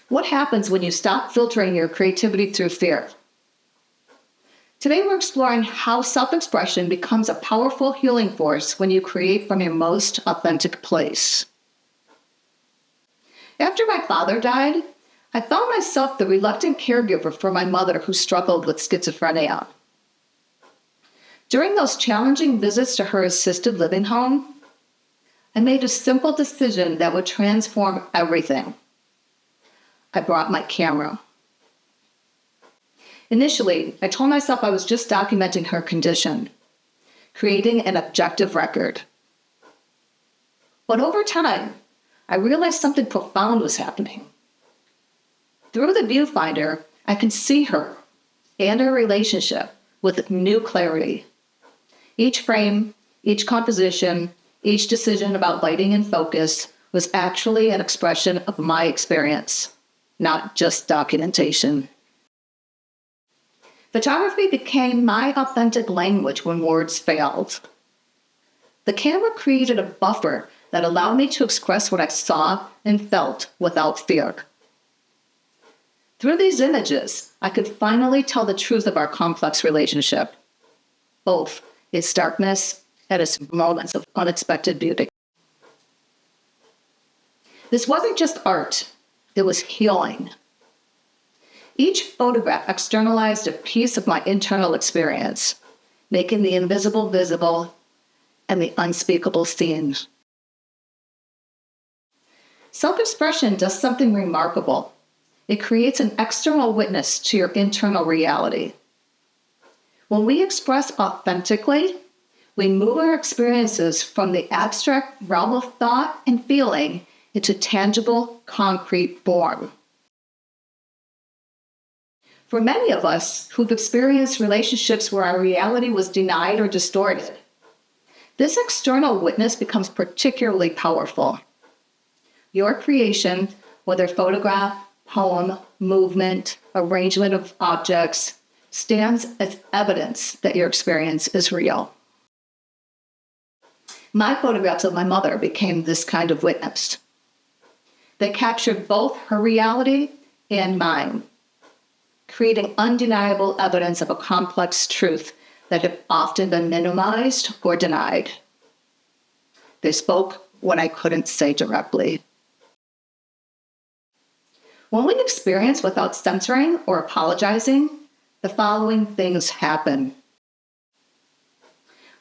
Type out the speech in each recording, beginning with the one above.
What happens when you stop filtering your creativity through fear? Today we're exploring how self-expression becomes a powerful healing force when you create from your most authentic place. After my father died, I found myself the reluctant caregiver for my mother who struggled with schizophrenia. During those challenging visits to her assisted living home, I made a simple decision that would transform everything. I brought my camera. Initially, I told myself I was just documenting her condition, creating an objective record. But over time, I realized something profound was happening. Through the viewfinder, I can see her and her relationship with new clarity. Each frame, each composition, each decision about lighting and focus was actually an expression of my experience, not just documentation. Photography became my authentic language when words failed. The camera created a buffer that allowed me to express what I saw and felt without fear. Through these images, I could finally tell the truth of our complex relationship, both its darkness and its moments of unexpected beauty. This wasn't just art, it was healing. Each photograph externalized a piece of my internal experience, making the invisible visible and the unspeakable seen. Self-expression does something remarkable. It creates an external witness to your internal reality. When we express authentically, we move our experiences from the abstract realm of thought and feeling into tangible, concrete form. For many of us who've experienced relationships where our reality was denied or distorted, this external witness becomes particularly powerful. Your creation, whether photograph, poem, movement, arrangement of objects, stands as evidence that your experience is real. My photographs of my mother became this kind of witness. They captured both her reality and mine, creating undeniable evidence of a complex truth that had often been minimized or denied. They spoke what I couldn't say directly. When we experience without censoring or apologizing, the following things happen.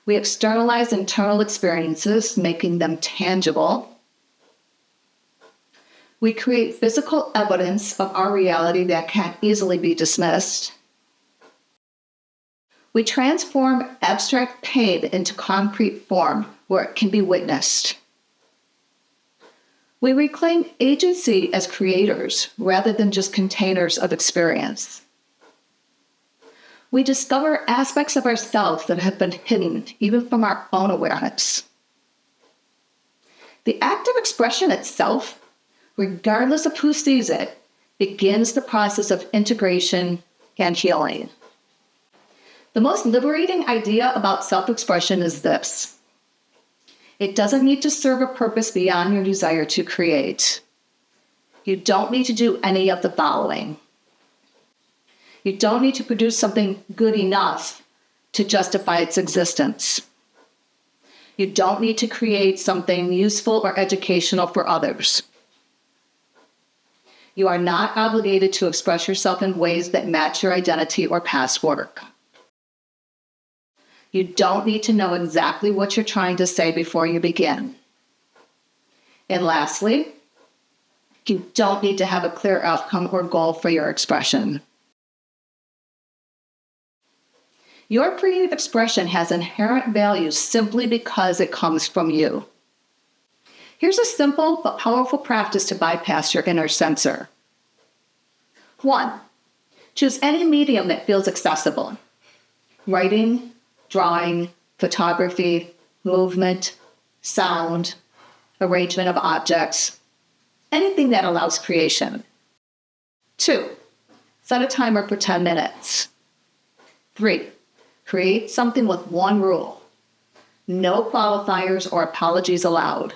We externalize internal experiences, making them tangible. We create physical evidence of our reality that can't easily be dismissed. We transform abstract pain into concrete form where it can be witnessed. We reclaim agency as creators rather than just containers of experience. We discover aspects of ourselves that have been hidden even from our own awareness. The act of expression itself, regardless of who sees it, begins the process of integration and healing. The most liberating idea about self-expression is this. It doesn't need to serve a purpose beyond your desire to create. You don't need to do any of the following. You don't need to produce something good enough to justify its existence. You don't need to create something useful or educational for others. You are not obligated to express yourself in ways that match your identity or past work. You don't need to know exactly what you're trying to say before you begin. And lastly, you don't need to have a clear outcome or goal for your expression. Your creative expression has inherent value simply because it comes from you. Here's a simple but powerful practice to bypass your inner censor. 1. Choose any medium that feels accessible. Writing, drawing, photography, movement, sound, arrangement of objects, anything that allows creation. 2. Set a timer for 10 minutes. 3. Create something with one rule. No qualifiers or apologies allowed.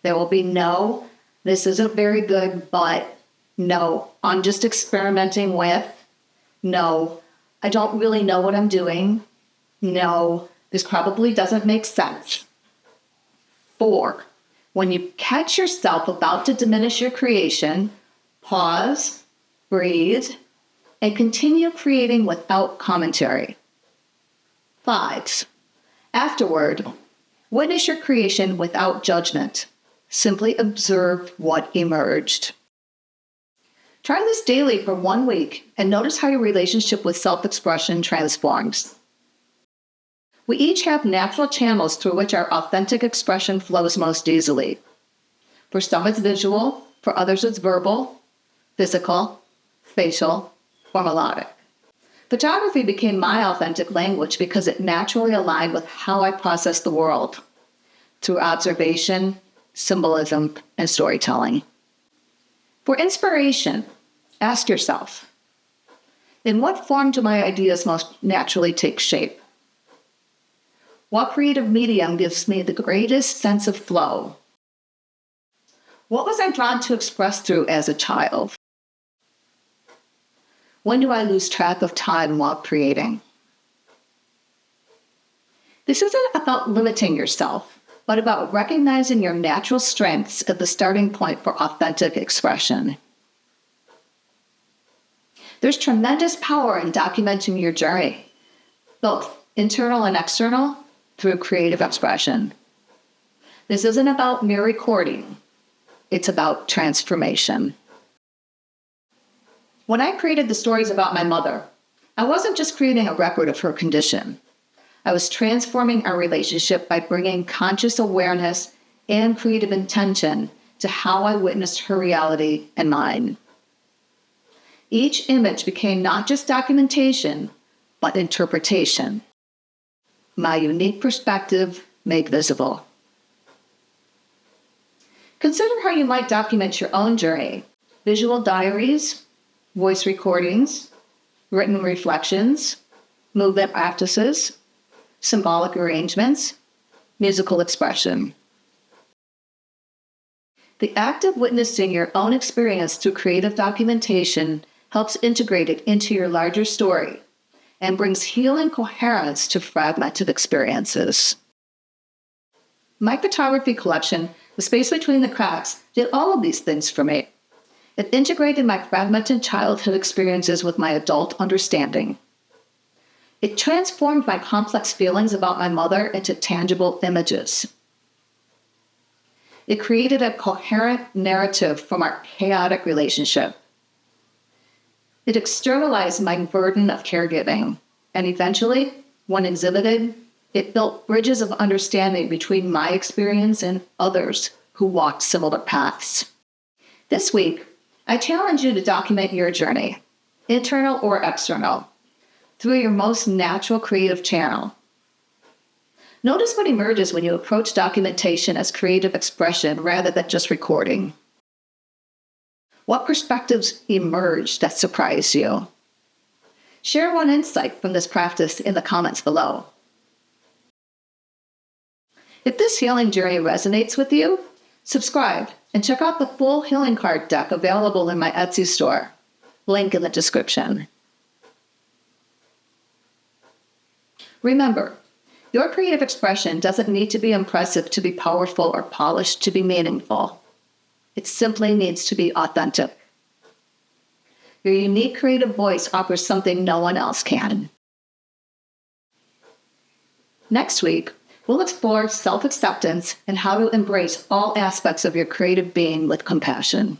There will be no, this isn't very good, but No, I'm just experimenting with. No, I don't really know what I'm doing. No, this probably doesn't make sense. 4, when you catch yourself about to diminish your creation, pause, breathe, and continue creating without commentary. 5, afterward, witness your creation without judgment. Simply observe what emerged. Try this daily for 1 week and notice how your relationship with self-expression transforms. We each have natural channels through which our authentic expression flows most easily. For some it's visual, for others it's verbal, physical, facial, or melodic. Photography became my authentic language because it naturally aligned with how I process the world, through observation, symbolism, and storytelling. For inspiration, ask yourself, in what form do my ideas most naturally take shape? What creative medium gives me the greatest sense of flow? What was I drawn to express through as a child? When do I lose track of time while creating? This isn't about limiting yourself, but about recognizing your natural strengths at the starting point for authentic expression. There's tremendous power in documenting your journey, both internal and external, through creative expression. This isn't about mere recording. It's about transformation. When I created the stories about my mother, I wasn't just creating a record of her condition. I was transforming our relationship by bringing conscious awareness and creative intention to how I witnessed her reality and mine. Each image became not just documentation, but interpretation. My unique perspective made visible. Consider how you might document your own journey: visual diaries, voice recordings, written reflections, movement practices, symbolic arrangements, musical expression. The act of witnessing your own experience through creative documentation helps integrate it into your larger story and brings healing coherence to fragmented experiences. My photography collection, The Space Between the Cracks, did all of these things for me. It integrated my fragmented childhood experiences with my adult understanding. It transformed my complex feelings about my mother into tangible images. It created a coherent narrative from our chaotic relationship. It externalized my burden of caregiving, and eventually, when exhibited, it built bridges of understanding between my experience and others who walked similar paths. This week, I challenge you to document your journey, internal or external, through your most natural creative channel. Notice what emerges when you approach documentation as creative expression rather than just recording. What perspectives emerge that surprise you? Share one insight from this practice in the comments below. If this healing journey resonates with you, subscribe and check out the full healing card deck available in my Etsy store. Link in the description. Remember, your creative expression doesn't need to be impressive to be powerful or polished to be meaningful. It simply needs to be authentic. Your unique creative voice offers something no one else can. Next week, we'll explore self-acceptance and how to embrace all aspects of your creative being with compassion.